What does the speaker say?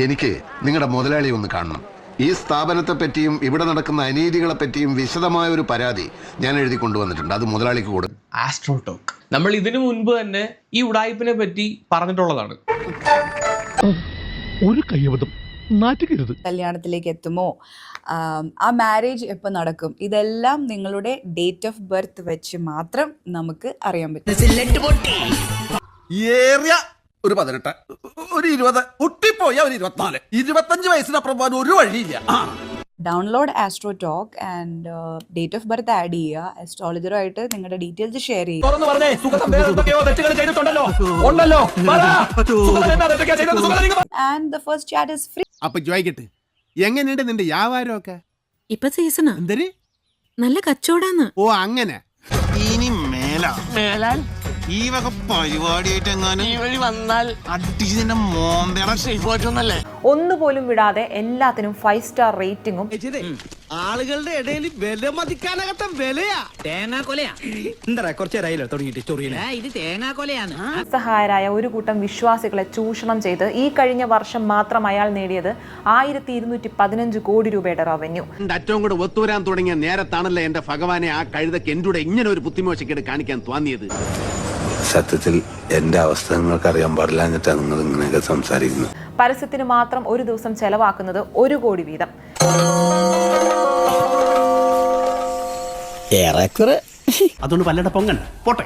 എനിക്ക് നിങ്ങളുടെ മുതലാളി ഒന്ന് കാണണം. ഈ സ്ഥാപനത്തെ പറ്റിയും ഇവിടെ നടക്കുന്ന അനീതികളെ പറ്റിയും വിശദമായ ഒരു പരാതി ഞാൻ എഴുതി കൊണ്ടുവന്നിട്ടുണ്ട്. അത് മുതലാളിക്ക് കൊടുക്കും. ആസ്ട്രോ ടോക്ക് നമ്മൾ ഇതിനു മുൻപ് തന്നെ ഈ ഉടായിപ്പിനെ പറ്റി പറഞ്ഞിട്ടുള്ളതാണ്. ഒരു കയ്യബദ്ധം നാറ്റുകരുത്. കല്യാണത്തിലേക്ക് എത്തുമോ, ആ മാരേജ് എപ്പോൾ നടക്കും, ഇതെല്ലാം നിങ്ങളുടെ ഡേറ്റ് ഓഫ് ബർത്ത് വെച്ച് മാത്രം നമുക്ക് അറിയാൻ പറ്റും. ഒരു 18, ഒരു 20, ഒട്ടിപ്പോയ ഒരു 24, 25 വയസ്സിനപ്പുറം പോകാൻ ഒരു വഴിയില്ല. Download astro talk and date of birth add ചെയ്യുക. അസ്ട്രോളജറുമായിട്ട് നിങ്ങളുടെ ഡീറ്റെയിൽസ് ഷെയർ ചെയ്യുക. And the first chat is free. അപ്പൊ ചോദിക്കട്ടെ, എങ്ങനെയുണ്ട് നിന്റെ വ്യാപാരമൊക്കെ? ഇപ്പൊ സീസണാ, എന്തര് നല്ല കച്ചവടാന്ന്. ഓ അങ്ങനെ. ഇനി മേലാൽ ഈ വക പരിപാടിയായിട്ട് എങ്ങാനും ഈ വഴി വന്നാൽ അടിച്ചതിന്റെ മോന്തയുടെ ഷേപ്പായിട്ടൊന്നല്ലേ. ഒന്നുപോലും വിടാതെ എല്ലാത്തിനും 5 സ്റ്റാർ റേറ്റിംഗും ആളുകളുടെ ഇടയിൽ വില മതിക്കാനകത്ത വിലയാ. തേങ്ങാക്കൊലയാ. എന്താ കുറച്ചേരായില്ലോ തുടങ്ങിയിട്ട് ചൊറിയില്ല. ഇത് തേങ്ങാക്കൊലയാണ്. സഹായരായ ഒരു കൂട്ടം വിശ്വാസികളെ ചൂഷണം ചെയ്ത് ഈ കഴിഞ്ഞ വർഷം മാത്രം അയാൾ നേടിയത് 1215 കോടി രൂപയുടെ റവന്യൂ. അറ്റവും കൂടെ ഒത്തൂരാൻ തുടങ്ങിയ നേരത്താണല്ലോ എന്റെ ഭഗവാനെ ആ കഴുതക്ക് എന്റെ ഇങ്ങനെ ഒരു ബുദ്ധിമോശക്കേട് കാണിക്കാൻ തോന്നിയത്. സത്യത്തിൽ എന്റെ അവസ്ഥ നിങ്ങൾക്ക് അറിയാൻ പാടില്ലാഞ്ഞിട്ടാണ് നിങ്ങൾ ഇങ്ങനെയൊക്കെ സംസാരിക്കുന്നത്. പരസ്യത്തിന് മാത്രം ഒരു ദിവസം ചെലവാക്കുന്നത് 1 കോടി വീതം. ഏറെക്കുറെ അതുകൊണ്ട് പല്ലട പൊങ്ങണ്ട പോട്ടെ.